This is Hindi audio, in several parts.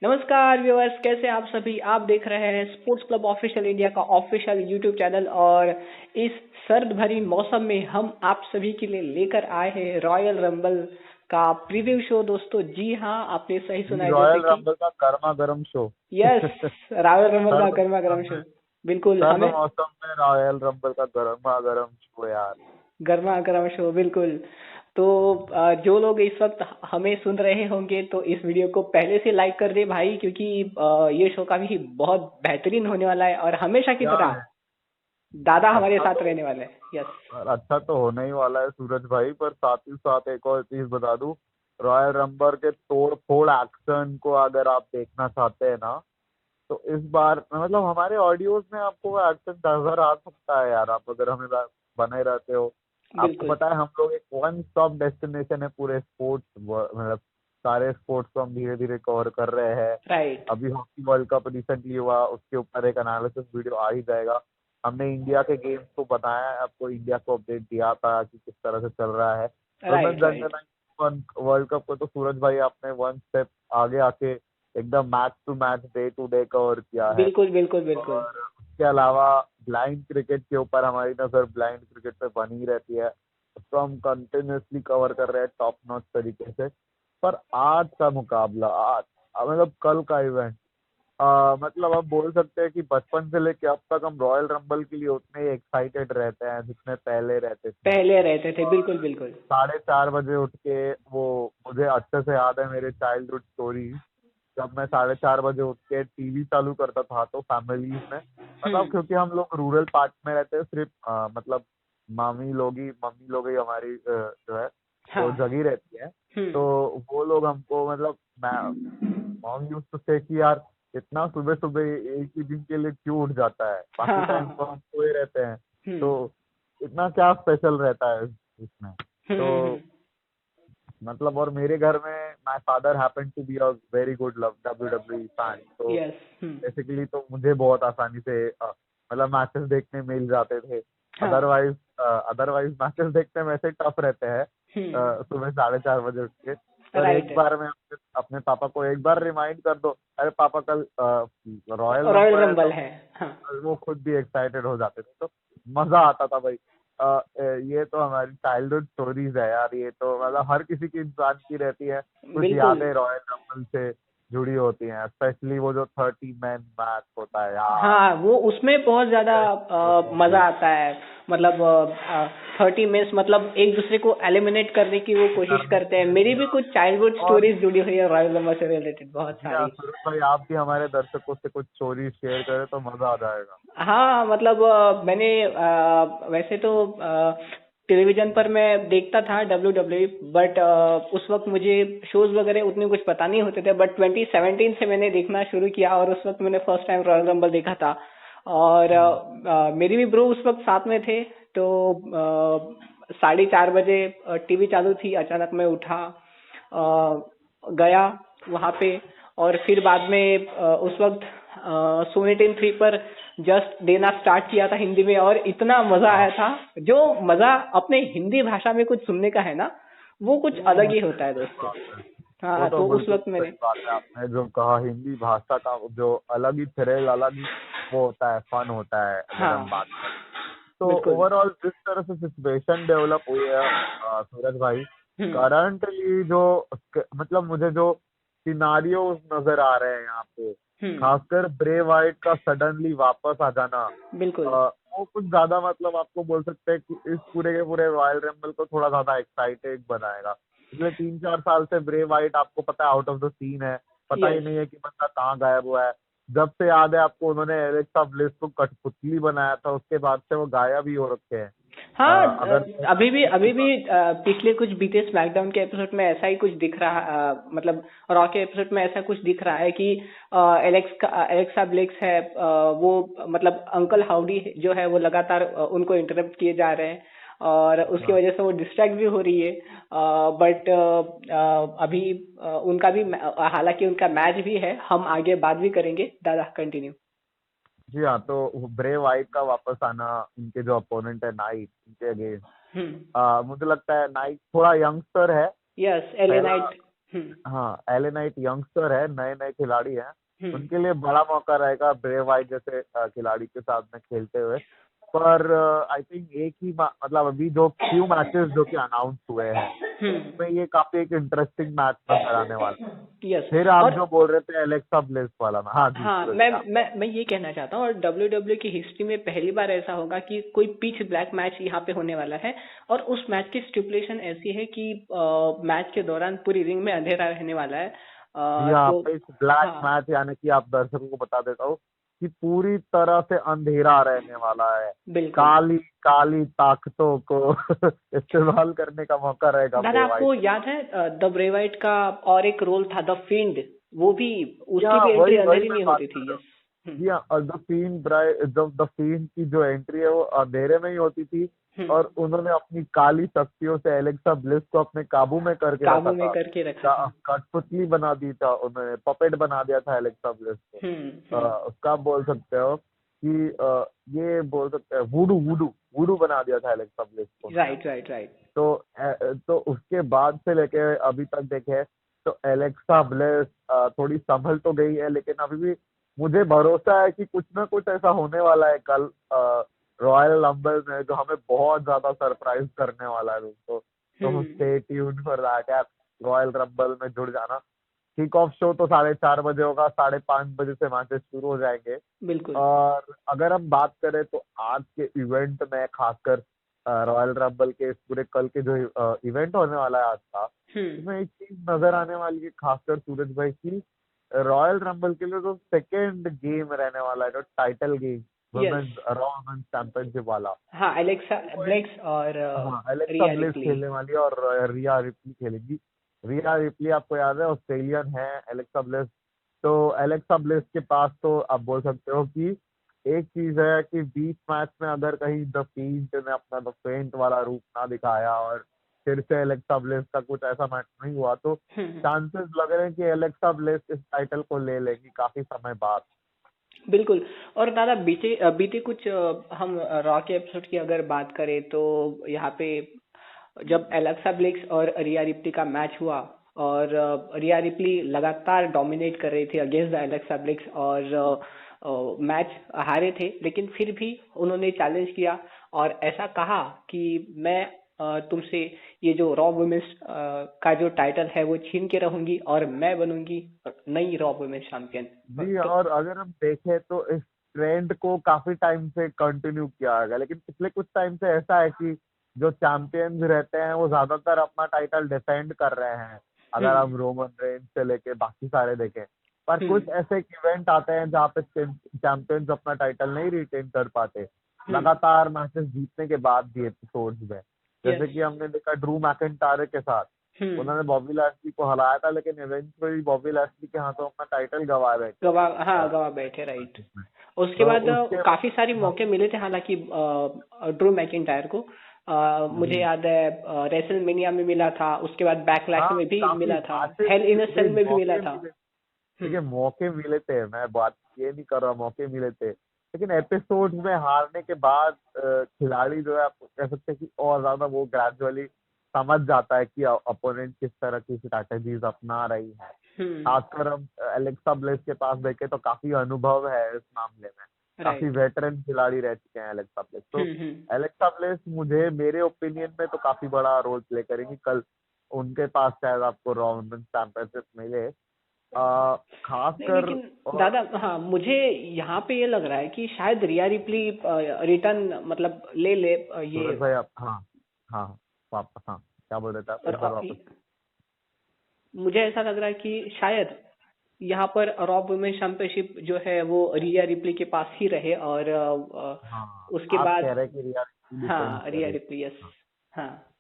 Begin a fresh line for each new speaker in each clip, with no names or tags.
नमस्कार व्यूअर्स, कैसे हैं आप सभी। आप देख रहे हैं स्पोर्ट्स क्लब ऑफिशियल इंडिया का ऑफिशियल यूट्यूब चैनल। और इस सर्द भरी मौसम में हम आप सभी के लिए लेकर आए हैं रॉयल रंबल का प्रीव्यू शो। दोस्तों जी हाँ, आपने सही सुना
जी,
है। जैसे
रॉयल
कि
रंबल का गर्मा गर्म शो।
यस, रॉयल रंबल का
सर्द
गर्मा
मौसम
गर्म शो।
में
बिल्कुल
सर्द
हमें
मौसम में रॉयल रंबल का गर्मा गर्म शो यार।
गर्मा गर्म शो, बिल्कुल। तो जो लोग इस वक्त हमें सुन रहे होंगे तो इस वीडियो को पहले से लाइक कर दे भाई, क्योंकि ये शो का भी बहुत बेहतरीन होने वाला है और हमेशा की
क्या
तरह
है।
दादा हमारे
अच्छा
साथ
तो
रहने वाले हैं। यस।
अच्छा तो होने ही वाला है सूरज भाई, पर साथ ही साथ एक और चीज बता दूं। रॉयल रंबल के तोड़ फोड़ एक्शन को अगर आप देखना चाहते हैं ना, तो इस बार मतलब हमारे ऑडियोज में आपको वो एक्शन नजर आ सकता है यार, आप अगर हमें बने रहते हो। आपको
बिल्कुल।
पता है हम लोग एक वन स्टॉप डेस्टिनेशन है पूरे स्पोर्ट्स, मतलब सारे स्पोर्ट्स को हम धीरे धीरे कवर कर रहे हैं।
राइट।
अभी हॉकी वर्ल्ड कप रिसेंटली हुआ, उसके ऊपर एक एनालिसिस वीडियो आ ही जाएगा। हमने इंडिया के गेम्स को बताया है, आपको इंडिया को अपडेट दिया था कि किस तरह से चल रहा है।
Right.
Women's
right.
Under 9 world cup को तो सूरज भाई आपने वन स्टेप आगे आके एकदम match to match day to day cover किया है।
बिल्कुल बिल्कुल बिल्कुल।
और उसके अलावा ब्लाइंड क्रिकेट के ऊपर हमारी नजर ब्लाइंड क्रिकेट पे बनी रहती है, उसको हम कंटिन्यूसली कवर कर रहे हैं टॉप नॉच तरीके से। पर आज का मुकाबला, आज मतलब कल का इवेंट, मतलब हम बोल सकते हैं कि बचपन से लेके अब तक हम रॉयल रंबल के लिए उतने ही एक्साइटेड रहते हैं जितने पहले रहते थे।
पहले रहते थे,
और
बिल्कुल बिल्कुल।
4:30 बजे उठ के, वो मुझे अच्छे से याद है मेरे चाइल्डहुड स्टोरी, जब मैं 4:30 बजे उठ के टीवी चालू करता था तो फैमिलीज में, मतलब
हम्म।
क्योंकि हम लोग रूरल पार्ट में रहते हैं, सिर्फ मतलब मम्मी लोग ही हमारी जो है वो
हाँ।
जगी रहती है।
हम्म।
तो वो लोग हमको मतलब मॉम यूज टू से कि यार इतना सुबह सुबह एक ही दिन के लिए क्यों उठ जाता है, बाकी
हाँ हाँ
टाइम
हाँ।
तो हम सोए रहते हैं।
हम्म।
तो इतना क्या स्पेशल रहता है इसमें। तो
हम्म।
मतलब और मेरे घर में my father happen to be a very good love WWE fan, तो
यस। हम्म।
बेसिकली तो मुझे बहुत आसानी से मतलब मैचेस देखने मिल जाते थे।
हाँ।
अदरवाइज अदरवाइज मैचेस देखने में ऐसे टफ रहते हैं
हम्म।
सुबह 4:30 बजे उठ के। पर
राइट।
एक बार मैं अपने पापा को एक बार रिमाइंड कर दो, अरे पापा कल रॉयल
रॉयल
नंबर है, तो
रंबल है। हाँ।
वो खुद भी एक्साइटेड हो जाते थे, तो मजा आता था भाई। ये तो हमारी चाइल्डहुड स्टोरीज है यार, ये तो मतलब हर किसी की इंसान की रहती है, कुछ
बिल्कुल।
यादें रॉयल रंबल से जुड़ी होती हैं, स्पेशली वो जो 30 मैन मैच होता है यार।
हाँ, वो उसमें बहुत ज्यादा मजा आता है। मतलब 30 मिनट्स, मतलब एक दूसरे को एलिमिनेट करने की वो कोशिश
करने
करते हैं।
के लिए
मेरी
भी,
भी
हाँ।
कुछ चाइल्डहुड
और
स्टोरीज जुड़ी हुई है रॉयल नंबर से रिलेटेड, बहुत
जी हाँ
सारी।
सूरज भाई, आप भी हमारे दर्शकों से कुछ स्टोरी शेयर करें तो मजा आ जाएगा।
हाँ, मतलब मैंने वैसे तो टेलीविजन पर मैं देखता था WWE, बट उस वक्त मुझे शोज वगैरह उतने कुछ पता नहीं होते थे। बट 2017 से मैंने देखना शुरू किया और उस वक्त मैंने फर्स्ट टाइम रॉयल रंबल देखा था। और
हम्म।
मेरी भी ब्रो उस वक्त साथ में थे। तो 4:30 बजे टीवी चालू थी, अचानक मैं उठा, गया वहां पे। और फिर बाद में उस वक्त सोनी टीम 3 पर जस्ट देना स्टार्ट किया था हिंदी में, और इतना मजा आया
हाँ,
था। जो मजा अपने हिंदी भाषा में कुछ सुनने का है ना, वो कुछ
वो
अलग ही
बिल्कुल
होता है
सही
दोस्तों।
बात है। वो
हाँ,
तो
तो उस
बिल्कुल
वक्त
सही
मैंने
बात है, आपने जो कहा हिंदी भाषा का जो अलग ही थ्रिल, अलग ही वो होता है, फन होता है अगर हम बात
हाँ।
करें। तो
बिल्कुल।
ओवरऑल जिस तरह से सिचुएशन डेवलप हुई है सूरज भाई,
हम्म।
करंटली जो मतलब मुझे जो सिनारियो नजर आ रहे हैं यहाँ पे,
हम्म।
खासकर ब्रे वाइट का सडनली वापस आ जाना,
बिल्कुल।
वो कुछ ज्यादा मतलब आपको बोल सकते हैं कि इस पूरे के पूरे रॉयल रंबल को थोड़ा ज्यादा एक्साइटेड बनाएगा। पिछले 3-4 साल से ब्रे वाइट आपको पता है आउट ऑफ द सीन है, पता ही
यस।
नहीं है कि बंदा कहाँ गायब हुआ है। जब से याद है आपको, उन्होंने एलेक्सा ब्लिस को कठपुतली बनाया था, उसके बाद से वो गायब ही हो रखे हैं।
हाँ,
अगर
अभी भी पिछले कुछ बीते स्मैकडाउन के एपिसोड में ऐसा ही कुछ दिख रहा, मतलब रॉ के एपिसोड में ऐसा कुछ दिख रहा है कि एलेक्सा ब्लेक्स है, वो मतलब अंकल हाउडी जो है वो लगातार उनको इंटरप्ट किए जा रहे हैं, और उसकी
हाँ
वजह से वो डिस्ट्रैक्ट भी हो रही है। बट अभी उनका भी हालांकि उनका मैच भी है, हम आगे बात भी करेंगे। दादा कंटिन्यू।
जी हाँ, तो ब्रे वाइट का वापस आना, इनके जो अपोनेंट है नाइट, इनके अगेंस्ट
हम्म।
मुझे लगता है नाइट थोड़ा यंगस्टर है।
यस, एले
पहला
नाइट।
हाँ, एले नाइट यंगस्टर है, नए नए खिलाड़ी हैं,
हम्म
उनके लिए बड़ा मौका रहेगा ब्रे वाइट जैसे खिलाड़ी के साथ में खेलते हुए। पर आई थिंक एक ही मतलब अभी जो फ्यू मैचेस जो कि अनाउंस हुए हैं उसमें ये काफी एक इंटरेस्टिंग मैच नजर आने वाला है।
यस।
फिर आप
और
जो बोल रहे थे एलेक्सा ब्लेस वाला ना, हाँ जी
हाँ,
सूरज
मैं
जी, आप
मैं मैं ये कहना चाहता हूँ, और WWE की हिस्ट्री में पहली बार ऐसा होगा कि कोई पिच ब्लैक मैच यहाँ पे होने वाला है, और उस मैच की स्टिपुलेशन ऐसी है कि मैच के दौरान पूरी रिंग में अंधेरा रहने वाला है।
जी हाँ,
तो
इस ब्लैक
हाँ,
मैच यानी कि आप दर्शकों को बता देता हूँ कि पूरी तरह से अंधेरा रहने वाला है।
बिल्कुल।
काली काली ताकतों को इस्तेमाल करने का मौका रहेगा
दादा,
ब्रे वाइट
आपको
को।
याद है द ब्रे वाइट का और एक रोल था, द फिंड, वो भी,
जी
उसकी
हाँ,
भी एंट्री
वही वही
अंधेरी
मैं
में
बात
होती
कर
थी।
रहा हूँ।
यस। हम्म
जी हाँ, और द फीन की जो एंट्री है वो अंधेरे में ही होती थी,
हम्म
और उन्होंने अपनी काली शक्तियों से एलेक्सा ब्लिस को अपने काबू में करके रखा
काबू में
था।
करके रखा था।
कठपुतली बना दी था उन्होंने, पपेट बना दिया था एलेक्सा ब्लिस को।
हम्म।
उसका आप बोल सकते हो कि ये बोल सकते हैं वुडू वुडू वुडू बना दिया था एलेक्सा ब्लिस को उन्होंने।
Right right right.
तो उसके बाद से लेके अभी तक देखे तो एलेक्सा ब्लेस थोड़ी संभल तो गई है, लेकिन अभी भी मुझे भरोसा है कि कुछ ना कुछ ऐसा होने वाला है कल रॉयल रंबल में जो हमें बहुत ज्यादा सरप्राइज करने वाला है दोस्तों। तो
हम्म।
स्टे ट्यून फॉर दैट यार, रॉयल रंबल में जुड़ जाना। किक ऑफ शो तो 4:30 बजे होगा, 5:30 बजे से मैचेस शुरू हो जाएंगे।
बिल्कुल।
और अगर हम बात करें तो आज के इवेंट में खासकर रॉयल रंबल के इस पूरे कल के जो इवेंट होने वाला है आज का,
हम्म।
इसमें एक चीज नजर आने वाली है खासकर सूरज भाई की, रॉयल रंबल के लिए जो सेकेंड गेम रहने वाला है, जो title game
yes.
Women's raw women's championship वाला,
हाँ, एलेक्सा
वो एक,
ब्लेक्स और
हाँ एलेक्सा
रिया
ब्लिस
रिप्ली।
खेलने वाली है और रिया रिप्ली खेलेगी। रिया रिप्ली आपको याद है ऑस्ट्रेलियन है, एलेक्सा ब्लिस, तो एलेक्सा ब्लिस के पास तो आप बोल सकते हो कि एक चीज है कि बीच मैच में अगर कहीं द फील्ड ने अपना द फेंट वाला रूप ना दिखाया और फिर से एलेक्सा ब्लिस का कुछ ऐसा मैच नहीं हुआ, तो
हम्म।
चांसेस लग रहे हैं कि एलेक्सा ब्लिस इस टाइटल को ले लेगी काफी समय बाद।
बिल्कुल। और दादा, बीते बीते कुछ हम रॉ के एपिसोड की अगर बात करें तो यहाँ पे जब एलेक्सा ब्लिक्स और रिया रिप्ली का मैच हुआ, और रिया रिप्ली लगातार डोमिनेट कर रही थी अगेंस्ट द एलेक्सा ब्लिक्स, और मैच हारे थे, लेकिन फिर भी उन्होंने चैलेंज किया और ऐसा कहा कि मैं तुमसे ये जो रॉ वुमेन्स का जो टाइटल है वो छीन के रहूंगी, और मैं बनूंगी नई रॉ वुमेन्स चैंपियन।
जी,
तो
और अगर हम देखें तो इस ट्रेंड को काफी टाइम से कंटिन्यू किया गया, लेकिन पिछले कुछ टाइम से ऐसा है कि जो चैंपियंस रहते हैं वो ज्यादातर अपना टाइटल डिफेंड कर रहे हैं, अगर
हम्म
हम रोमन रेंज से लेके बाकी सारे देखें। पर कुछ
हम्म
ऐसे इवेंट आते हैं जहाँ पे चैंपियंस अपना टाइटल नहीं रिटेन कर पाते,
हम्म।
लगातार मैचेस जीतने के बाद भी एपिसोड्स में, जैसे
यस।
कि हमने देखा ड्रू मैकिंटायर के साथ,
हम्म।
उन्होंने बॉबी लैस्ली को हराया था, लेकिन इवेंचुअली बॉबी लैस्ली के हाथों अपना टाइटल गंवा बैठे
गवा हाँ,
अ,
गवा बैठे, राइट।
इसमें।
उसके
तो
बाद
उसके
काफी सारे
हाँ
मौके मिले थे, हालांकि ड्रू मैकिंटायर को, मुझे
जी
याद है रेसलमेनिया में मिला था, उसके बाद बैकलैश
हाँ,
में भी
काफी
मिला था,
मैचेस
हेल इन अ
देखिए
सेल में भी मिला
मौके
था।
मिले।
हम्म
देखिए मौके मिले थे, मैं बात ये नहीं कर रहा, मौके मिले थे, लेकिन एपिसोड में हारने के बाद खिलाड़ी जो है आप कह सकते हैं कि और ज्यादा वो ग्रेजुअली समझ जाता है कि अपोनेंट किस तरह की स्ट्रैटेजीज अपना रही है।
हम्म।
खासकर हम एलेक्सा ब्लेस के पास देखें तो काफी अनुभव है इस मामले में, काफी
राइट।
वेटरन खिलाड़ी रह चुके हैं एलेक्सा ब्लेस। तो
हम्म।
एलेक्सा ब्लेस मुझे मेरे ओपिनियन में तो काफी बड़ा रोल प्ले करेंगी कल, उनके पास शायद आपको रॉ वुमेन्स चैंपियनशिप मिले
नहीं,
खासकर।
लेकिन
और
दादा, हाँ, मुझे यहाँ पे ये लग रहा है कि शायद रिया रिप्ली रिटर्न मतलब ले ले ये
सूरज भाई आप, हाँ हाँ वापस, हाँ क्या बोल रहे थे आप, एक बार वापस।
मुझे ऐसा लग रहा है कि शायद यहाँ पर रॉ वुमेन चैंपियनशिप जो है वो रिया रिप्ली के पास ही रहे, और
हाँ,
उसके
आप कह
बाद,
रहे हैं कि रियलिटी डिफेंड
हाँ, रिया
करे।
Replay, yes.
हाँ,
हाँ।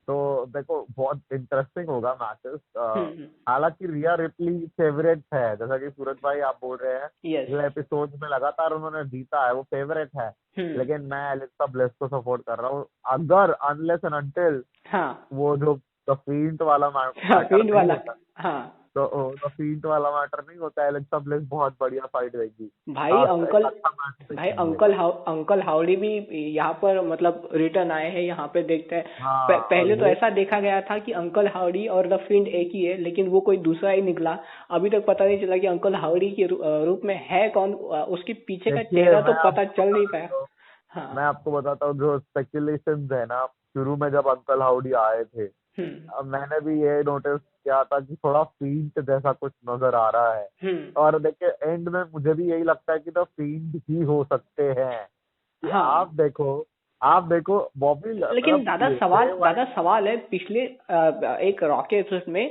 तो देखो बहुत इंटरेस्टिंग होगा मैचेस।
हम्म।
हालांकि रिया रिप्ली फेवरेट है, जैसा कि सूरज भाई आप बोल रहे हैं,
यस।
जो एपिसोड में लगातार उन्होंने जीता है वो फेवरेट है,
हम्म।
लेकिन मैं एलेक्सा ब्लेस को सपोर्ट कर रहा हूँ, अगर अनलेस एंड अनटिल
हाँ।
वो जो द फील्ड वाला
हाँ,
मैटर
फील्ड
नहीं
वाला।
होता,
हाँ।
तो फील्ड वाला मैटर नहीं होता है। एलेक्सा ब्लेस बहुत बढ़िया फाइट रहेगी।
भाई
एक
अंकल
अच्छा मैच
भाई
देखने मिलेगा।
अंकल हाउडी भी यहाँ पर मतलब रिटर्न आए हैं यहाँ पे देखते हैं।
हाँ, और
पहले तो
वो
ऐसा देखा गया था कि अंकल हाउडी और द फिंड एक ही है, लेकिन वो कोई दूसरा ही निकला। अभी तक पता नहीं चला कि अंकल हाउडी के रूप में है कौन, उसके पीछे का
देखिए,
चेहरा तो पता चल नहीं पाया।
मैं
हाँ।
आपको बताता हूँ जो स्पेकुलेशंस है ना, शुरू में जब अंकल हाउडी आए थे,
हम्म।
अब मैंने भी ये नोटिस किया था कि थोड़ा फील्ड जैसा कुछ नजर आ रहा है।
हम्म।
और देखिए एंड में मुझे भी यही लगता है कि द फील्ड ही हो सकते हैं। कि
हाँ,
आप देखो बॉबी
लेकिन
मतलब ये ब्रे वाइट।
दादा सवाल है, पिछले एक रॉकी एपिसोड में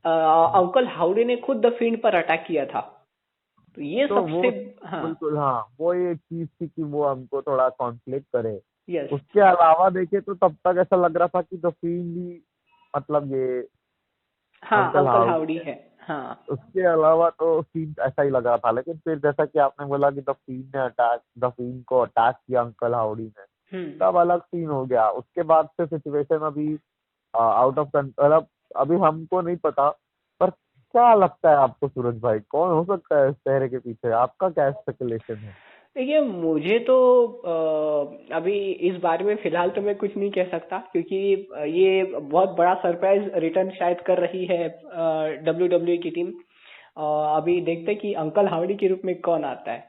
अंकल हाउडी ने खुद द फिंड पर अटैक किया था, तो ये
तो
सबसे।
वो
हाँ।
बिल्कुल, हाँ, वो एक चीज थी कि वो हमको थोड़ा कॉन्फ्लिक्ट करे।
यस।
उसके अलावा देखे तो तब तक ऐसा लग रहा था कि द फील्ड ही मतलब ये
हाँ,
अंकल
अंकल
हाउडी
हाउडी
है।
है। हाँ।
उसके अलावा तो सीन ऐसा ही लग रहा था, लेकिन फिर जैसा कि आपने बोला कि द फील्ड को अटैक किया अंकल हाउडी ने,
हम्म।
तब अलग सीन हो गया। उसके बाद से सिचुएशन अभी आउट ऑफ मतलब अभी हमको नहीं पता। पर क्या लगता है आपको सूरज भाई, कौन हो सकता है इस चेहरे के पीछे? आपका क्या स्पेकुलेशन है?
देखिए, मुझे तो अभी इस बारे में फिलहाल तो मैं कुछ नहीं कह सकता, क्योंकि ये बहुत बड़ा सरप्राइज रिटर्न शायद कर रही है डब्ल्यू डब्ल्यू की टीम। अभी देखते हैं कि अंकल हाउडी के रूप में कौन आता है।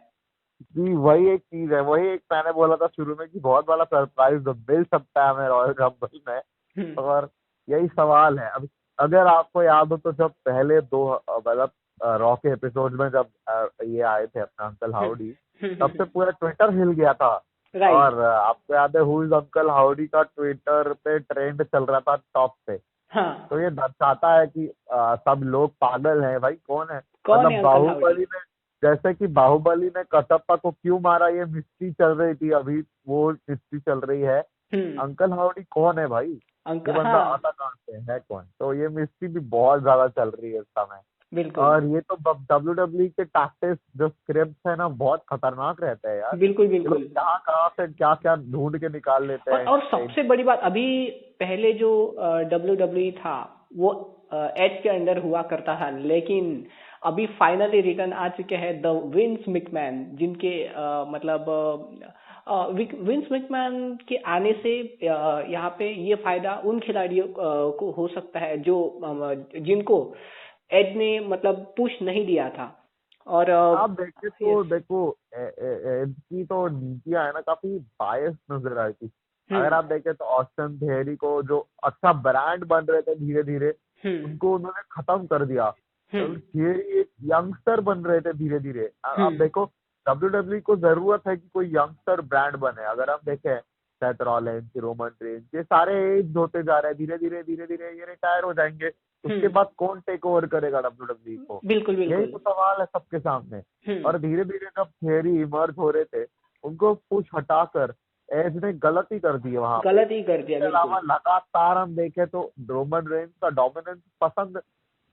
जी, वही एक चीज है, वही एक मैंने बोला था शुरू में कि बहुत बड़ा सरप्राइज मिल सकता है हमें रॉयल रंबल में।
हम्म।
और यही सवाल है। अब अगर आपको याद हो तो जब पहले दो मतलब रॉ के एपिसोड में जब ये आए थे अपना अंकल हाउडी, तब से पूरा ट्विटर हिल गया था।
राइट।
और आपको याद है हु इज अंकल हाउडी का ट्विटर पे ट्रेंड चल रहा था टॉप पे।
हाँ।
तो ये दर्शाता है कि सब लोग पागल हैं भाई, कौन है?
कौन है
मतलब
अंकल हाउडी?
जैसे कि बाहुबली ने कटप्पा को क्यों मारा, ये मिस्ट्री चल रही थी, अभी वो मिस्ट्री चल रही है।
हम्म।
अंकल हाउडी कौन है भाई? ये
अंकल,
बंदा
हाँ।
आता कहाँ से है कौन? तो ये मिस्ट्री भी बहुत ज्यादा चल रही है इस समय।
बिल्कुल।
और ये तो डब्ल्यू डब्ल्यू के टैक्टिक्स जो स्क्रिप्ट है ना, बहुत खतरनाक रहते हैं यार।
बिल्कुल।
ये लोग
बिल्कुल।
कहाँ कहाँ से क्या क्या ढूंढ के निकाल लेते हैं
और सबसे बड़ी बात, अभी पहले जो डब्ल्यू डब्ल्यू था वो एज के अंडर हुआ करता था, लेकिन अभी फाइनली रिटर्न आ चुके हैं द विंस मैकमैन, जिनके मतलब विंस मैकमैन के आने से यहाँ पे ये फायदा उन खिलाड़ियों को हो सकता है जो जिनको एज ने मतलब पुश नहीं दिया था। और
आप देखे तो
यस।
देखो इनकी तो नीतियां है ना, काफी बायस नजर आई थी। अगर
हम्म।
आप देखें तो ऑस्टिन थियरी को जो अच्छा ब्रांड बन रहे थे धीरे धीरे,
हम्म।
उनको उन्होंने खत्म कर दिया।
हम्म।
थियरी एक यंगस्टर बन रहे थे धीरे धीरे। आप
हम्म।
देखो डब्ल्यू डब्ल्यू को जरूरत है कि कोई यंगस्टर ब्रांड बने। अगर हम देखें सेथ रॉलिन्स, रोमन रेंज, ये सारे एज होते जा रहे हैं, धीरे धीरे ये रिटायर हो जाएंगे। उसके
हम्म।
बाद कौन टेक ओवर करेगा डब्ल्यू डब्ल्यू को?
बिल्कुल।
यही
बिल्कुल।
तो सवाल है सबके सामने।
हम्म।
और धीरे धीरे जब थियरी इमर्ज हो रहे थे, उनको पुश हटाकर एज ने गलती कर दी है वहां पे।
गलत ही कर दिया,
इसके अलावा
बिल्कुल।
लगातार हम देखें तो रोमन रेंज का डोमिनेंस पसंद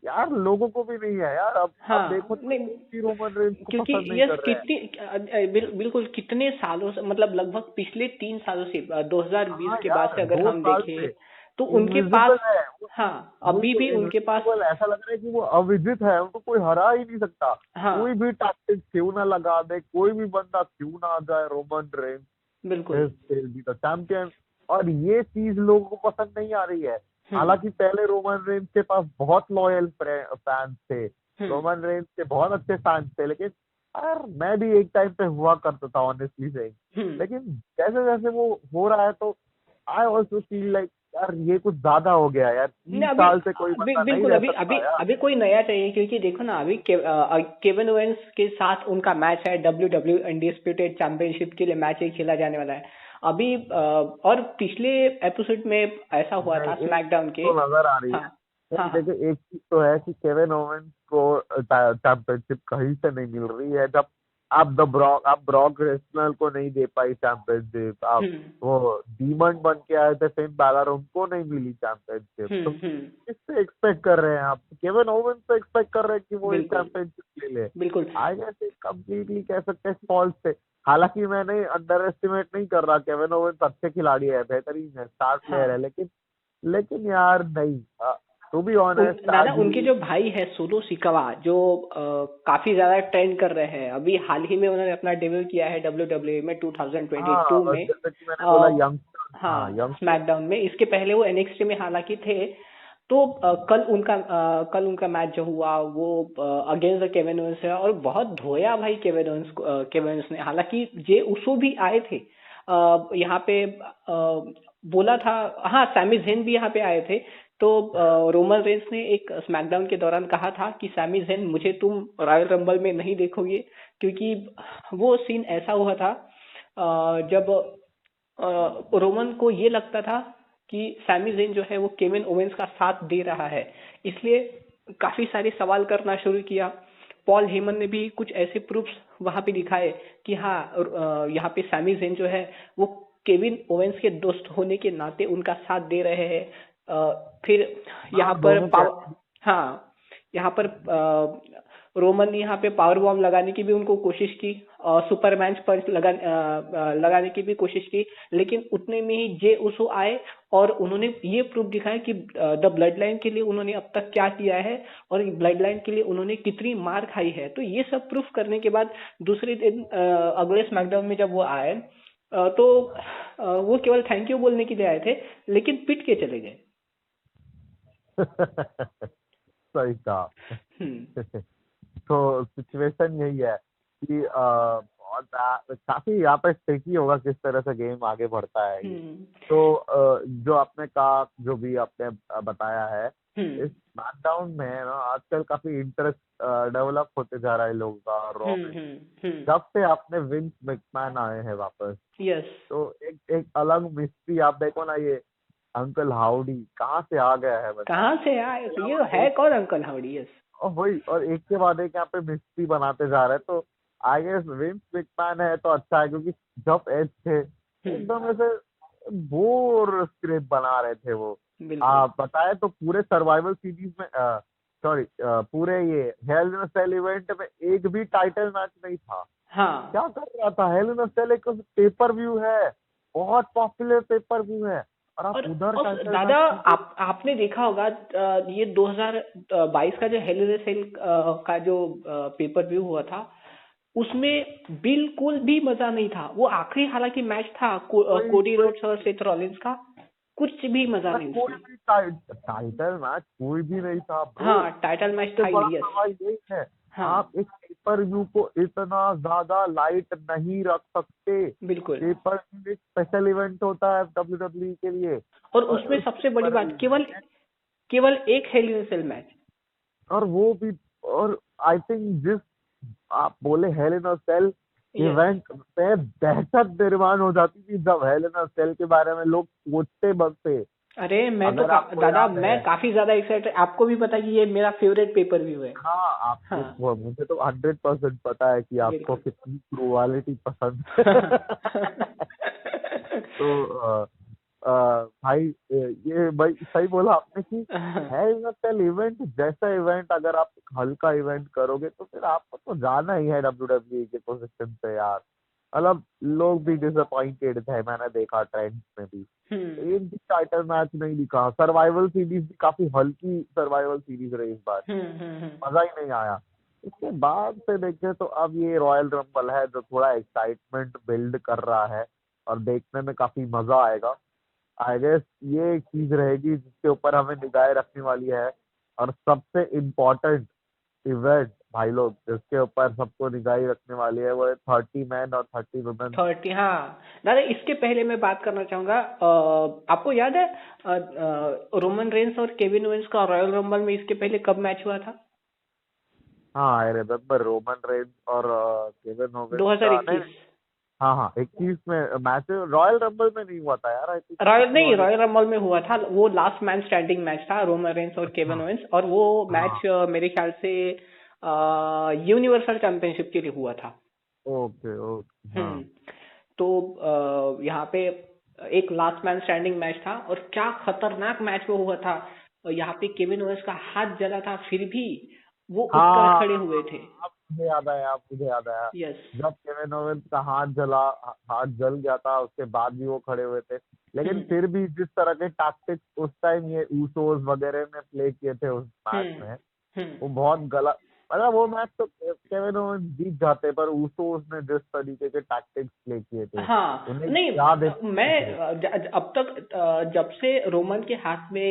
यार लोगों को भी नहीं है यार। अब
हाँ।
देखो तो
नहीं,
लोग भी रोमन रेंज को
क्योंकि
पसंद नहीं
यस
कर रहे हैं।
कितनी बिल्कुल कितने सालों से, मतलब लगभग पिछले 3 सालों से 2020
हाँ
के बाद
यार,
से अगर
दो
हम
साल
देखें
से
तो उनके
इनविजिबल
पास।
है
हाँ। अभी
बिल्कुल
भी उनके पास।
इनविजिबल। ऐसा लग रहा है कि वो अविजित है, उनको कोई हरा ही नहीं सकता। कोई
हाँ।
भी टैक्टिक्स क्यों ना लगा दे, कोई भी बंदा क्यों ना आ जाए, रोमन रेंज
बिल्कुल।
Will be the champion. और ये चीज लोगों को पसंद नहीं आ रही है।
हम्म।
हालांकि पहले रोमन रेंज के पास बहुत लॉयल फैंस थे,
हम्म।
रोमन रेंज के बहुत अच्छे फैंस थे, लेकिन यार मैं भी एक टाइम पे हुआ करता था ऑनेस्टली से।
हम्म।
लेकिन जैसे जैसे वो हो रहा है तो आई ऑल्सो फील लाइक यार ये कुछ ज्यादा हो गया यार।
नहीं,
3 साल से कोई बंदा नहीं
बिल्कुल,
रह
अभी अभी
सकता यार।
अभी कोई नया चाहिए, क्योंकि देखो ना, अभी केविन ओवेंस के साथ उनका मैच है डब्ल्यू डब्ल्यू अनडिस्प्यूटेड चैंपियनशिप के लिए, मैच ही खेला जाने वाला है अभी। और पिछले एपिसोड में ऐसा हुआ
नहीं,
था
एक
स्मैकडाउन के।
तो नजर आ रही है।
हाँ। हाँ।
नहीं,
हाँ।
देखिए एक चीज तो है कि केविन ओवेंस को चैंपियनशिप कहीं से नहीं मिल रही है। जब आप ब्रॉक रेसनर को नहीं दे पाई चैंपियनशिप, आप
हम्म।
वो डीमन बन के आए थे फिन बैलर, उनको नहीं मिली चैंपियनशिप, तो
हम्म।
किससे एक्सपेक्ट कर रहे हैं आप? केविन ओवेंस से एक्सपेक्ट कर रहे हैं कि वो एक
बिल्कुल।
चैंपियनशिप ले ले?
बिल्कुल।
आई गेस कम्प्लीटली कह सकते हैं फॉल्स से। हालांकि मैं नहीं अंडर एस्टिमेट नहीं कर रहा, केविन ओवेंस अच्छे खिलाड़ी है, बेहतरीन है, स्टार प्लेयर
हाँ।
है, लेकिन यार नहीं टू बी ऑनेस्ट
दादा
आज
उनके
ही।
जो भाई है सोलो सिकावा जो काफी ज्यादा ट्रेंड कर रहे हैं, अभी हाल ही में उन्होंने अपना डेब्यू किया है डब्ल्यू में
हाँ,
2022
और
में।
जैसे कि मैंने बोला
अ,
यंगस्टर, हाँ
हाँ
यंगस्टर।
स्मैकडाउन में, इसके पहले वो एनएक्सटी में हालांकि थे। तो कल उनका मैच जो हुआ वो अगेंस्ट द केविन ओवेंस है, और बहुत धोया भाई केविन ओवेंस ने। हालांकि जे उसो भी आए थे यहाँ पे, बोला था। हाँ सैमी जेन भी यहाँ पे आए थे। तो रोमन रेंस ने एक स्मैकडाउन के दौरान कहा था कि सैमी जेन मुझे तुम रॉयल रंबल में नहीं देखोगे, क्योंकि वो सीन ऐसा हुआ था जब रोमन को ये लगता था कि सैमी जेन जो है वो केविन ओवेंस का साथ दे रहा है, इसलिए काफी सारे सवाल करना शुरू किया। पॉल हेमन ने भी कुछ ऐसे प्रूफ्स वहां पे दिखाए कि हाँ यहाँ पे सैमी जेन जो है वो केविन ओवेंस के दोस्त होने के नाते उनका साथ दे रहे हैं। फिर यहाँ
हाँ
पर
दोनों
पावर,
कैरेक्टर।
हाँ यहाँ पर रोमन ने यहाँ पे पावर बॉम्ब लगाने की भी उनको कोशिश की, सुपरमैन पंच लगाने की भी कोशिश की, लेकिन उतने में ही जे उसो आए और उन्होंने ये प्रूफ दिखाया कि द ब्लड लाइन के लिए उन्होंने अब तक क्या किया है, और ब्लड लाइन के लिए उन्होंने कितनी मार खाई है। तो ये सब प्रूफ करने के बाद दूसरे दिन अगले स्मैकडाउन में जब वो आए तो वो केवल थैंक यू बोलने के लिए आए थे, लेकिन पिट के चले गए।
सही कहा।
हम्म।
तो सिचुएशन यही है कि काफी यहाँ पे ट्रिकी होगा किस तरह से गेम आगे बढ़ता है ये।
हम्म।
तो जो आपने कहा, जो भी आपने बताया है,
हम्म।
इस स्मैकडाउन में ना आजकल काफी इंटरेस्ट डेवलप होते जा रहा है लोगों का रॉ में।
हम्म।
जब से आपने विंस मैकमैन आए हैं वापस,
यस।
तो एक एक अलग मिस्ट्री आप देखो ना, ये अंकल हाउडी कहाँ से आ गया है बता।
कहाँ से आए ये, है कौन अंकल हाउडी? यस।
और वही, और एक के बाद एक यहाँ पे मिस्ट्री बनाते जा रहे हैं। तो आई गेस विंस मैकमैन है तो अच्छा है, क्योंकि जब एज थे
हम्म।
एकदम ऐसे बोर स्क्रिप्ट बना रहे थे वो।
बिल्कुल।
बताए तो पूरे सर्वाइवल सीरीज में, सॉरी, पूरे ये हेल इन अ सेल इवेंट में एक भी टाइटल मैच नहीं था।
हाँ।
क्या कर रहा था? हेल इन अ सेल एक पेपर व्यू है, बहुत पॉपुलर पेपर व्यू है, और आप उधर
और
टाइटल
दादा
मैच नहीं।
आपने देखा होगा ये 2022 का जो हेल इन सेल का जो पेपर व्यू हुआ था, उसमें बिल्कुल भी मजा नहीं था। वो आखिरी हालांकि मैच था
कोई
कोडी
कोई
रोड्स और सेथ रॉलिंस का, कुछ भी मजा
अरे
नहीं
कोई
उसमें।
भी टाइटल मैच कोई भी नहीं था ब्रो।
हाँ टाइटल मैच
सबसे
था
बड़ा
ही, यस।
सवाल यही है,
हाँ
आप एक पेपर व्यू को इतना ज्यादा लाइट नहीं रख सकते।
बिल्कुल।
पेपर व्यू एक स्पेशल इवेंट होता है डब्ल्यू डब्ल्यू के लिए।
और
और
उसमें
उस
सबसे बड़ी
पेपर
बात, केवल
व्यू,
केवल एक हेल इन सेल मैच।
और वो भी, और आई थिंक जिस आप बोले हेल इन अ सेल
यस।
इवेंट पे दहशत निर्माण हो जाती थी जब हेल इन अ सेल के बारे में लोग सोचते बगते।
अरे मैं तो
अगर आपको
दादा
याद
मैं
है,
काफी ज्यादा एक्साइटेड, आपको भी पता है कि ये मेरा फेवरेट पेपर व्यू है।
हाँ आपको
हाँ
मुझे तो 100% पता है कि आपको
बिल्कुल।
कितनी क्रूवालिटी पसंद है। तो भाई ये भाई सही बोला आपने कि है NFL इवेंट जैसा इवेंट अगर आप हल्का इवेंट करोगे तो फिर आपको तो जाना ही है WWE के पोजीशन पे यार। मतलब लोग भी डिसअपॉइंटेड थे, मैंने देखा ट्रेंड्स में भी।
हम्म।
एक भी टाइटल मैच नहीं दिखा। सर्वाइवल सीरीज भी काफी हल्की सर्वाइवल सीरीज रही इस बार,
हम्म।
मजा ही नहीं आया। इसके बाद से देखें तो अब ये रॉयल रंबल है जो थोड़ा एक्साइटमेंट बिल्ड कर रहा है, और देखने में काफी मजा आएगा। आई गेस ये एक चीज रहेगी जिसके ऊपर हमें निगाहें रखने वाली है। और सबसे इम्पोर्टेंट इवेंट भाई लोग जिसके ऊपर सबको निगाहें रखने वाली है, वो है 30 मैन और 30 वुमेन।
30, हाँ। दादा इसके पहले मैं बात करना चाहूंगा, आपको याद है रोमन रेंस और केविन ओवेंस का रॉयल रंबल में इसके पहले कब मैच हुआ था?
हाँ आई रिमेम्बर रोमन रेंस और केविन ओवेंस का, नहीं
2021।
नहीं, हाँ हाँ 21 में मैच रॉयल रंबल में नहीं हुआ था यार, आई थिंक
रॉयल
किसी
नहीं,
और।
रॉयल रंबल में हुआ था। वो लास्ट मैन स्टैंडिंग मैच था, रोमन रेंस और केविन
हाँ
ओवेंस, और वो मैच
हाँ।
मेरे ख्याल से यूनिवर्सल चैंपियनशिप के लिए हुआ था।
ओके ओके
हम्म।
हाँ।
तो यहाँ पे एक लास्ट मैन स्टैंडिंग मैच था, और क्या खतरनाक मैच वो हुआ था। यहाँ पे केविन ओवेंस का हाथ जला था, फिर भी वो उठकर
हाँ
खड़े हुए थे।
मुझे याद आया
यस।
जब केविन ओवेंस का हाथ जल गया था, उसके बाद भी वो खड़े हुए थे। लेकिन फिर भी जिस तरह के टैक्टिक्स उस टाइम ये ऊसोस वगैरह ने प्ले किए थे उस मैच
हम्म।
में,
हम्म।
वो बहुत गलत। मतलब वो मैच तो केविन ओवेंस जीत जाते, पर ऊसोस ने जिस तरीके के टैक्टिक्स प्ले किए थे,
हाँ
उन्हें
नहीं,
क्या देखते
मैं
थे।
अब तक जब से रोमन के हाथ में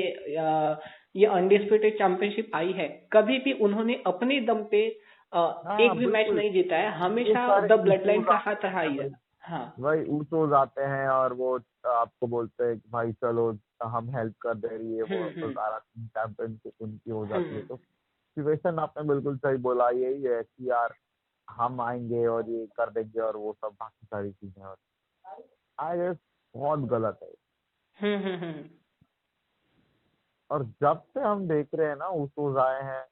ये अनडिस्प्यूटेड चैंपियनशिप आई है, कभी भी उन्होंने अपने दम पे
हाँ
एक भी मैच
बिल्कुल।
नहीं जीता है,
ये
हमेशा
सारे
द ब्लड लाइन
ऊसोस
का हाथ
आते
रहा
हैं
ही है।
भाई,
हाँ।
वही ऊसोस आते हैं और वो आपको बोलते हैं कि भाई चलो हम हेल्प कर दे रही है, वो तो
हम्म।
सारा चैंपियनशिप उनकी हो जाती है।
हम्म।
तो सिचुएशन आपने बिल्कुल सही बोला, यही है कि यार हम आएंगे और ये कर देंगे और वो सब बाकी सारी चीजें, और आई गेस बहुत गलत है।
हम्म। हम्म। हम्म।
और जब से हम देख रहे हैं ना ऊसोस आए हैं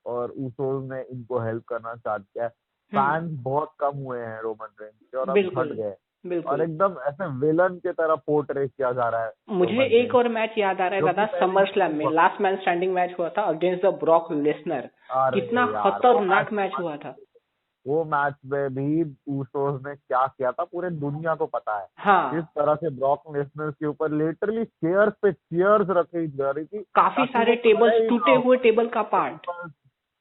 और ऊसोस ने इनको हेल्प करना स्टार्ट किया है, फैंस बहुत कम हुए हैं रोमन रेंस के, और अब घट
बिल्कुल।
गए। और
बिल्कुल।
एकदम ऐसे विलन की तरह पोर्ट्रे किया जा रहा है
मुझे
रोमन
एक
रेंस,
और मैच याद आ रहा है
जो कि
दादा,
पहले
समर
नहीं
स्लैम में
हुआ।
लास्ट मैन स्टैंडिंग मैच हुआ था अगेंस्ट द ब्रॉक लेसनर।
अरे
कितना
यार
खतरनाक मैच हुआ था।
वो मैच में भी ऊसोस ने क्या किया था पूरे दुनिया को पता है। जिस
हाँ,
तरह से ब्रॉक लेसनर के ऊपर लिटरली चेयर्स पे चेयर्स रखी जा रही थी
काफी
ताकि
सारे
वो
टेबल्स,
खड़े ही ना
टूटे
हो।
हुए टेबल का पार्ट।
टेबल्स,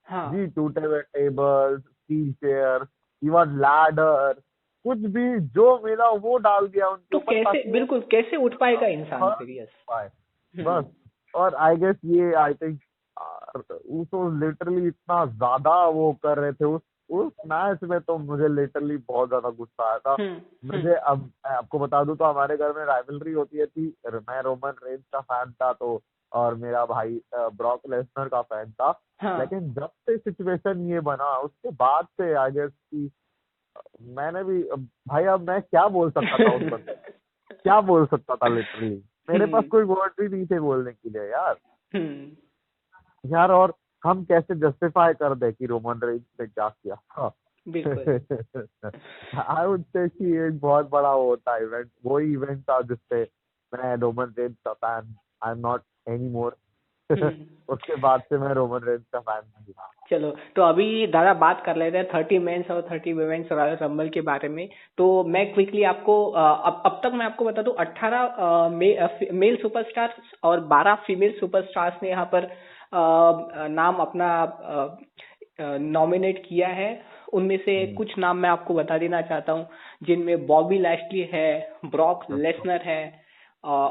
हाँ।
जी टूटे हुए tables, steel chairs, even ladder, कुछ भी जो मिला वो डाल दिया उनके
तो
ऊपर
कैसे,
ताकि वो
बिल्कुल कैसे उठ पाएगा इंसान
फर्क
फिर? यस।
पाए
हम्म।
बस। और आई गेस ये आई थिंक उसको लिटरली इतना ज्यादा वो कर रहे थे उस मैच में, तो मुझे लिटरली बहुत ज्यादा गुस्सा आया था।
हम्म। हम्म।
मुझे अब मैं आपको बता दूं तो हमारे घर में राइवलरी होती है थी, मैं रोमन रेंस का फैन था तो, और मेरा भाई ब्रॉक लेसनर का फैन था।
हाँ।
लेकिन जब से सिचुएशन ये बना उसके बाद से आई गेस कि मैंने भी भाई अब मैं क्या बोल सकता था उस बंदे को, क्या बोल सकता था लिटरली, मेरे पास
हम्म।
कोई वर्ड भी नहीं थे बोलने के लिए यार।
हम्म।
यार और हम कैसे जस्टिफाई कर दे कि रोमन रेंस ने क्या किया था।
बिल्कुल।
आई वुड से कि एक बहुत बड़ा वो था इवेंट, वही इवेंट था जिससे मैं रोमन रेंस का fan, I am not anymore.
Hmm.
उसके बाद से मैं रोमन रेंस का फैन नहीं था।
चलो, तो अभी दादा बात कर लेते हैं 30 मेंस और 30 वुमेन्स रॉयल रंबल के बारे में। तो मैं क्विकली आपको अब तक मैं आपको बता दूं, 18 मेल सुपरस्टार्स और 12 फीमेल सुपरस्टार्स ने यहाँ पर नाम अपना नॉमिनेट किया है। उनमें से
हम्म,
कुछ नाम मैं आपको बता देना चाहता हूँ, जिनमें बॉबी लैशली है, ब्रॉक लेसनर है,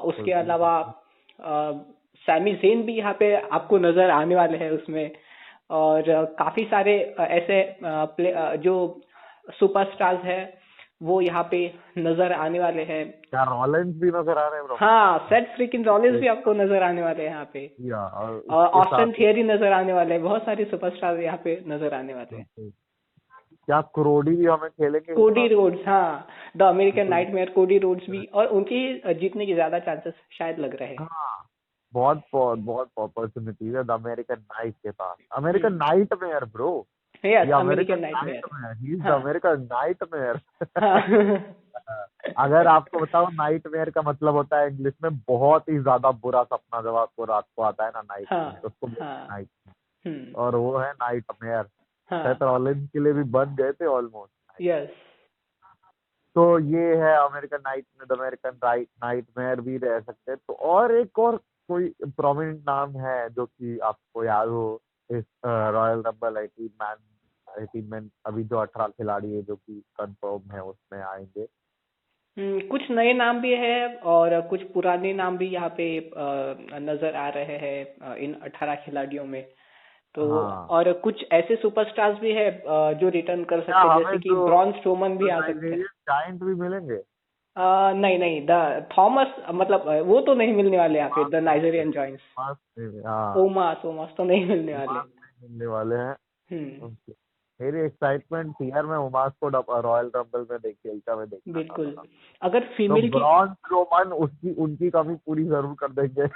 उसके अलावा सैमी जेन भी यहाँ पे आपको नजर आने वाले हैं उसमें। और काफी सारे ऐसे जो सुपरस्टार्स हैं वो यहाँ पे नजर आने वाले हैं।
क्या रॉलेंस भी नजर आ रहे हैं ब्रो?
हाँ, सेट फ्रिकिन रॉलिंस भी आपको नजर आने वाले हैं यहाँ पे।
या और
और
उसके
ऑस्टिन
साथ
थियरी नजर आने वाले हैं, बहुत सारे सुपरस्टार यहाँ पे नजर आने वाले हैं।
क्या क्रोडी भी हमें खेलेंगे इस
कोडी
बार?
रोड्स, हाँ, द अमेरिकन
बिल्कुल।
नाइटमेयर कोडी रोड्स भी, और उनकी जीतने के ज्यादा चांसेस शायद लग रहे हैं।
हाँ बहुत बहुत बहुत अपॉर्चुनिटीज है द अमेरिकन नाइट के पास, American
hmm.
Nightmare bro.
Yes,
ये
American
American night
nightmare.
Mare, he is the
हाँ।
American nightmare.
हाँ।
अगर आपको बताओ नाइट मेयर का मतलब होता है इंग्लिश में बहुत ही ज्यादा बुरा सपना, जब आपको रात को आता है ना नाइट
हाँ।
में, तो उसको
हाँ।
नाइट,
हम्म।
और वो है नाइट मेयर।
हाँ।
सेथ रॉलिंस के लिए भी बन गए थे ऑलमोस्ट।
यस।
तो ये है अमेरिकन नाइट में, द अमेरिकन नाइट मेयर भी रह सकते हैं। तो और एक और कोई प्रोमिनेंट नाम है जो कि आपको याद हो इस रॉयल रंबल 18 मैन अभी जो 18 खिलाड़ी है जो कि कंफर्म है उसमें आएंगे?
कुछ नए नाम भी है और कुछ पुराने नाम भी यहाँ पे नजर आ रहे हैं इन 18 खिलाड़ियों में। तो
हाँ
और कुछ ऐसे सुपरस्टार्स भी है जो रिटर्न कर
क्या
सकते हैं, जैसे
हमें
कि
जो
ब्रॉन स्ट्रोमन भी आ सकते हैं।
नाइजीरियन जायंट भी मिलेंगे?
नहीं नहीं, द थॉमस, मतलब वो तो नहीं मिलने वाले यहाँ पे, द नाइजीरियन जॉइंट्स।
हाँ
ओमास ओमास तो नहीं मिलने वाले।
उमास नहीं मिलने वाले हैं।
हम्म।
Okay. मेरी एक्साइटमेंट थी यार, मैं उमास को रॉयल रंबल में खेलता मैं देखना चाहता
बिल्कुल।
था।
अगर
तो
फीमेल की,
ब्रॉन स्ट्रोमन उसकी उनकी कमी पूरी जरूर कर देंगे।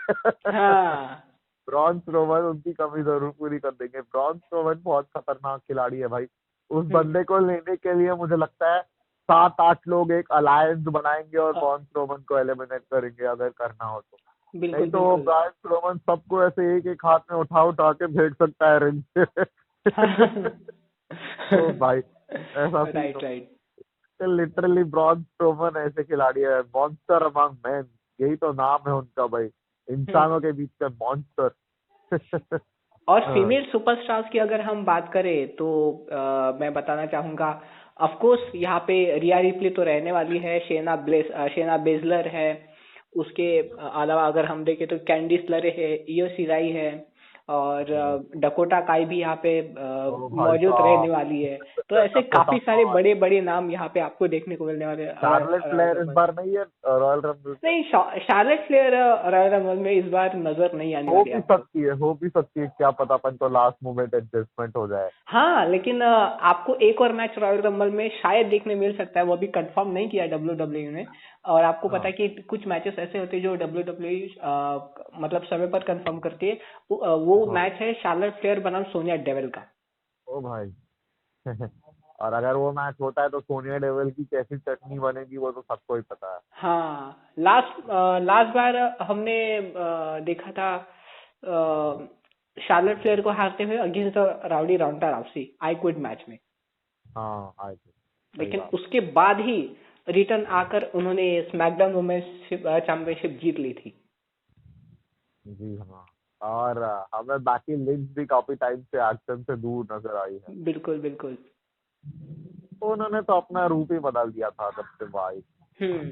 हाँ।
ब्रॉन स्ट्रोमन उनकी कमी जरूर पूरी कर देंगे। ब्रॉन स्ट्रोमन बहुत खतरनाक खिलाड़ी है भाई। उस
हम्म।
बंदे को लेने के लिए मुझे लगता है 7-8 लोग एक अलायंस बनाएंगे और
हाँ,
ब्रॉन स्ट्रोमन को एलिमिनेट करेंगे अगर करना हो तो। नहीं
बिल्कुल
तो
बिल्कुल।
ब्रॉन स्ट्रोमन सबको ऐसे एक एक हाथ में उठा उठा के फेंक सकता है रिंग से। तो भाई ऐसा scene
right right.
Literally Braun Strowman ऐसे खिलाड़ी है, मॉन्स्टर अमंग मैन, यही तो नाम है उनका भाई, इंसानों के बीच का मॉन्स्टर।
और फीमेल सुपरस्टार्स की अगर हम बात करें तो मैं बताना चाहूंगा, ऑफ कोर्स यहाँ पे रिया रिप्ले तो रहने वाली है, शेना बेजलर है, उसके अलावा अगर हम देखें तो कैंडिस लरे है, इयो सिराई है, और डकोटा काई भी यहाँ पे
ओ भाई
मौजूद रहने
साहब,
वाली है। तो ऐसे
डकोटा
काफी सारे
का
बड़े बड़े नाम यहाँ पे आपको देखने को मिलने वाले
शार्लेट
रॉयल
फ्लेयर इस
रंबल।
बार नहीं है रॉयल रंबल में।
नहीं, शार्लेट फ्लेयर रॉयल रंबल में इस बार नजर नहीं आने
हो
वाली
भी
आपको।
सकती है, हो भी सकती है, क्या पता, अपन तो लास्ट मोमेंट एडजस्टमेंट हो जाए।
हाँ, लेकिन आपको एक और मैच रॉयल रंबल में शायद देखने मिल सकता है, वो अभी कंफर्म नहीं किया डब्ल्यू डब्ल्यू ने। और आपको पता है
हाँ
कि कुछ मैचेस ऐसे होते हैं जो डब्ल्यू डब्ल्यू मतलब समय पर कंफर्म करती है। वो
हाँ।
मैच है शार्लेट फ्लेयर बनाम सोनिया डेविल का।
ओ भाई। और अगर वो मैच होता है तो सोनिया डेविल की कैसी चटनी बनेगी वो तो सबको ही पता है।
हाँ, लास्ट लास्ट बार हमने देखा था शार्लेट फ्लेयर को हारते हुए against Rowdy Ronda Rousey I quit match में।
हाँ आई थी, सही
लेकिन
बात।
उसके बाद ही रिटर्न आकर उन्होंने स्मैकडाउन वुमेन्स चैंपियनशिप जीत ली थी।
जी हाँ। और हमें बाकी लिंच भी काफी टाइम से एक्शन से दूर नजर आई है।
बिल्कुल बिल्कुल।
तो उन्होंने तो अपना रूप ही बदल दिया था तब से भाई।
हम्म।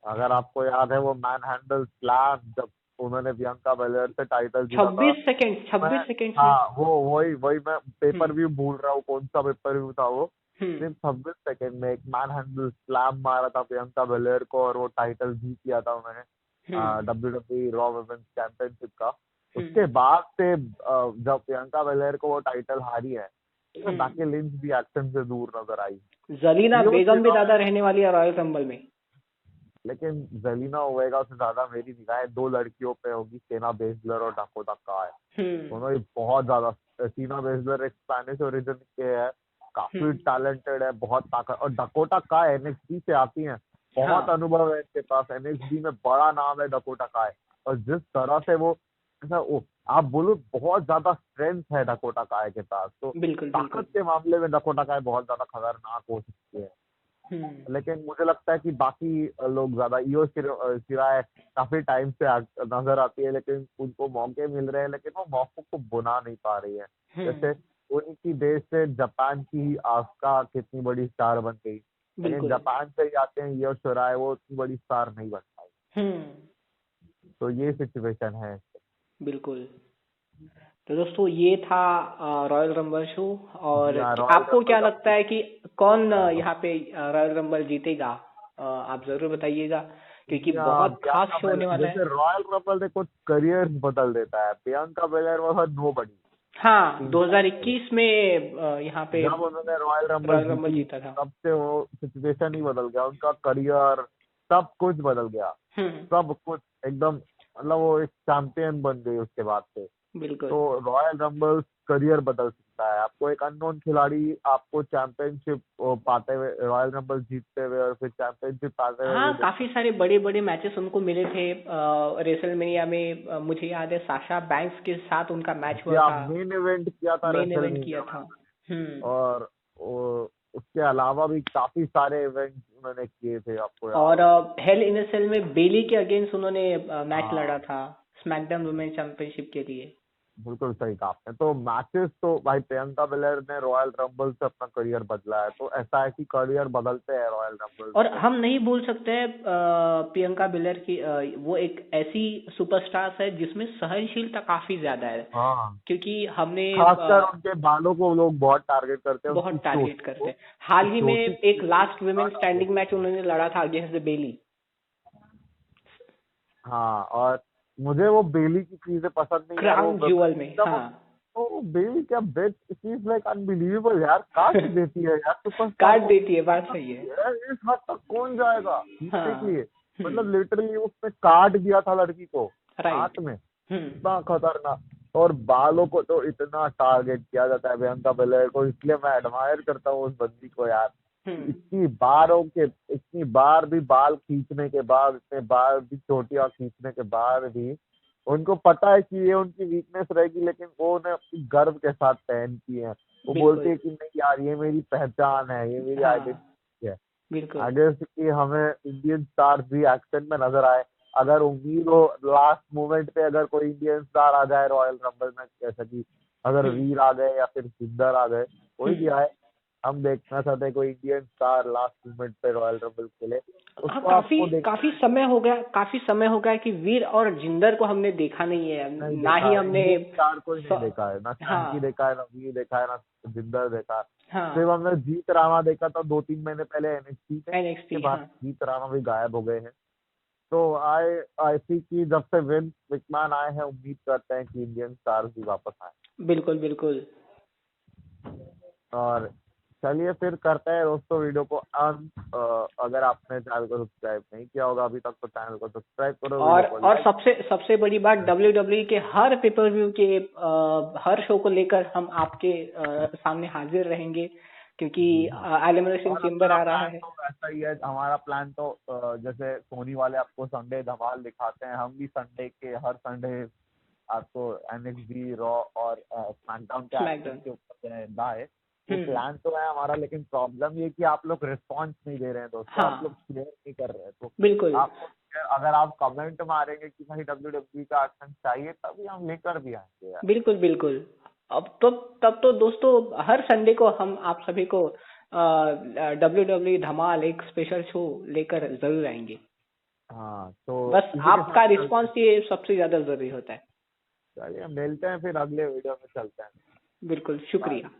अगर आपको याद है वो मैन हैंडल स्लैम जब उन्होंने प्रियंका बेलियर से टाइटल जीता था।
26 सेकेंड,
मैं
26 सेकेंड्स में।
हाँ वो वही वही मैं
हम्म।
पेपर व्यू भूल रहा हूँ, कौन सा पेपर व्यू था वो।
हम्म।
सिर्फ 26 सेकेंड में एक मैन हैंडल स्लैम मारा था प्रियंका बेलियर को और वो टाइटल जीत लिया था उन्होंने,
हम्म।
WWE रॉ वुमेन्स चैंपियनशिप का।
हम्म।
उसके बाद से जब प्रियंका बेलियर को वो टाइटल हारी है तो
हम्म।
बाकी लिंच भी एक्शन से दूर नजर आई।
जलीना
यो
बेगम भी
शिराए,
ज्यादा रहने वाली है रॉयल रंबल में।
लेकिन जेलिना ओवेगा से ज्यादा मेरी निगाहें दो लड़कियों पे होगी, सेना बेसलर और डकोटा काय।
हम्म।
दोनों ही बहुत ज्यादा, सीना बेसलर एक स्पेनिश ओरिजिन के है, काफी
हम्म।
टैलेंटेड है, बहुत ताकत, और डकोटा काय एनएक्सटी से आती हैं, बहुत
हाँ।
अनुभव है इनके पास, एनएक्सटी में बड़ा नाम है डकोटा काय। और जिस तरह से वो ऐसा आप बोलो बहुत ज्यादा स्ट्रेंथ है डकोटा काय के पास, तो
बिल्कुल
ताकत
बिल्कुल।
के मामले में डकोटा काय बहुत ज्यादा खतरनाक हो सकती है।
हम्म।
लेकिन मुझे लगता है कि बाकी लोग ज्यादा, सिराय काफी टाइम से नजर आती है, लेकिन उनको मौके मिल रहे हैं लेकिन वो मौकों को बुना नहीं पा रही है। जैसे
हम्म।
उनकी देश से जापान की आस्का कितनी बड़ी स्टार बन गई, लेकिन
बिल्कुल।
जापान से ही आते हैं यो शिराय, वो उतनी बड़ी स्टार नहीं बन पाई।
हम्म।
तो ये सिचुएशन है।
बिल्कुल। तो दोस्तों ये था रॉयल रंबल शो। और
रॉयल
आपको
रंबल
क्या लगता है कि कौन
का
यहाँ पे रॉयल रंबल जीतेगा? आप जरूर बताइएगा, क्योंकि बहुत खास
प्रियंका
शो होने
बेलर
वाला
जैसे
है।
रॉयल रंबल देखो करियर बदल देता है, प्रियंका बेलर वो नो बडी।
हाँ, 2021 में यहाँ पे
जब उन्होंने रॉयल रंबल
रॉयल रंबल
जीती
जीता था।
तब से वो सिचुएशन ही बदल गया, उनका करियर सब कुछ बदल गया,
हम्म।
सब कुछ एकदम, मतलब वो एक चैंपियन बन गई उसके बाद से।
बिल्कुल।
तो रॉयल रंबल करियर बदल सकता है, आपको एक अननोन खिलाड़ी आपको चैंपियनशिप पाते हुए, रॉयल रंबल जीतते हुए और फिर चैंपियनशिप पाते हुए भी
हाँ,
देख
काफी सारे बड़े बड़े मैचेस उनको मिले थे रेसलमेनिया में। मुझे याद है साशा बैंक्स के साथ उनका मैच हुआ
या
था।
मेन इवेंट किया था
मेन इवेंट किया
रेसलमेनिया में।
था। हम्म।
और उसके अलावा भी काफी सारे इवेंट उन्होंने किए थे, आपको याद
और
हो।
हेल इन अ सेल में बेली के अगेंस्ट उन्होंने मैच लड़ा
हाँ
था स्मैकडाउन वुमेन चैंपियनशिप के लिए।
बिल्कुल सही कहा आपने, तो मैचेस तो भाई प्रियंका बेलर ने रॉयल रंबल से अपना करियर बदला है, तो ऐसा है कि करियर बदलते हैं रॉयल रंबल
और
से।
हम नहीं भूल सकते हैं प्रियंका बिलर की, वो एक ऐसी सुपरस्टार है जिसमें सहनशीलता काफी ज्यादा है।
हाँ,
क्योंकि हमने
खासकर उनके बालों को लोग बहुत टारगेट करते हैं, उनकी
बहुत टारगेट
चोटी
करते
को,
हैं। हाल ही में
चोटी
एक
को
लास्ट वुमेन
बहुत टारगेट
स्टैंडिंग मैच
करते हैं।
उन्होंने लड़ा था अगेंस्ट द बेली।
हाँ, और मुझे वो बेली की चीजें पसंद नहीं यार, वो
क्राउन ज्यूअल में,
जब
हाँ।
वो बेली क्या best, it is like unbelievable यार, काट देती है यार सुपरस्टार
काट
को।
देती है, बात सही है।
यार इस हद तक कौन जाएगा जीतने के
हाँ।
लिए,
हम्म।
मतलब लिटरली उसने काट दिया था लड़की को
राइट।
हाथ में,
हम्म।
इतना खतरनाक। और बालों को तो इतना टारगेट किया जाता है प्रियंका बेलर को, इसलिए मैं एडमायर करता हूँ उस बंदी को यार।
हम्म।
इतनी बार भी बाल खींचने के बाद, इतने बार भी चोटियां खींचने के बाद भी उनको पता है कि ये उनकी वीकनेस रहेगी, लेकिन वो उन्हें अपनी गर्व के साथ पहनती हैं। वो बोलती
बिल्कुल।
है कि नहीं यार, ये मेरी पहचान है, ये मेरी
हाँ,
आइडेंटिटी है।
बिल्कुल।
अगर कि हमें इंडियन स्टार भी एक्शन में नजर आए, अगर उम्मीद हो लास्ट मोमेंट पे अगर कोई इंडियन स्टार आ जाए रॉयल रंबल में, जैसा कि अगर
हुँ,
वीर आ गए या फिर सिद्धर आ गए, कोई भी
हुँ।
आए, हम देखना चाहते हैं कोई इंडियन स्टार लास्ट मोमेंट पे रॉयल रंबल खेले,
हाँ,
उसको
काफी
आपको देख
काफी समय हो गया कि वीर और जिंदर को हमने देखा नहीं है,
नहीं
ना
देखा
ही
है,
हमने।
इंडियन स्टार को ही नहीं
स-
देखा है, ना शैंकी
हाँ,
देखा है, ना वीर देखा है, ना जिंदर देखा है। सिर्फ
हाँ।
हमने जीत राणा देखा था 2-3 महीने पहले एनएक्सटी पे, उसके
एनएक्सटी,
बाद
हाँ।
जीत राणा भी गायब हो गए हैं। तो आई आई सी कि जब से विंस मैकमैन आए हैं, उम्मीद करते हैं कि इंडियन स्टार्स भी वापस आए।
बिल्कुल, बिल्कुल।
और चलिए फिर करते हैं दोस्तों वीडियो को अंत। अगर आपने चैनल को सब्सक्राइब नहीं किया होगा अभी तक, तो चैनल को सब्सक्राइब करो, वीडियो को
और
लाइक।
सबसे सबसे बड़ी बात, डब्ल्यू डब्ल्यू के हर पेपर व्यू के हर शो को लेकर हम आपके सामने हाजिर रहेंगे, क्योंकि
जी हाँ।
एलिमिनेशन
और
चेम्बर
हमारा
आ रहा
प्लान
है।
तो वैसा ही है, हमारा प्लान तो जैसे सोनी वाले आपको संडे धमाल दिखाते हैं, हम भी संडे के हर संडे आपको एनएक्सटी रॉ और स्मैकडाउन के एक्शन
स्मैकडाउन।
के ऊपर लाए। वो
हम्म,
प्लान तो है हमारा, लेकिन प्रॉब्लम ये कि आप लोग रिस्पॉन्स नहीं दे रहे हैं दोस्तों, आप लोग
हाँ,
शेयर नहीं कर रहे हैं। तो
बिल्कुल,
आपको अगर आप कमेंट मारेंगे कि भाई डब्ल्यू का एक्शन चाहिए, तभी हम लेकर भी आएंगे यार।
बिल्कुल, बिल्कुल। अब तो तब तो दोस्तों, हर संडे को हम आप सभी को डब्ल्यू डब्ल्यू धमाल एक स्पेशल शो लेकर जरूर आएंगे।
हाँ, तो
बस
इसी के साथ
आपका
चलते
रिस्पांस
हैं।
ये सबसे ज्यादा जरूरी होता है।
चलिए मिलते हैं फिर अगले वीडियो में, चलते हैं।
बिल्कुल,
बाय।
शुक्रिया।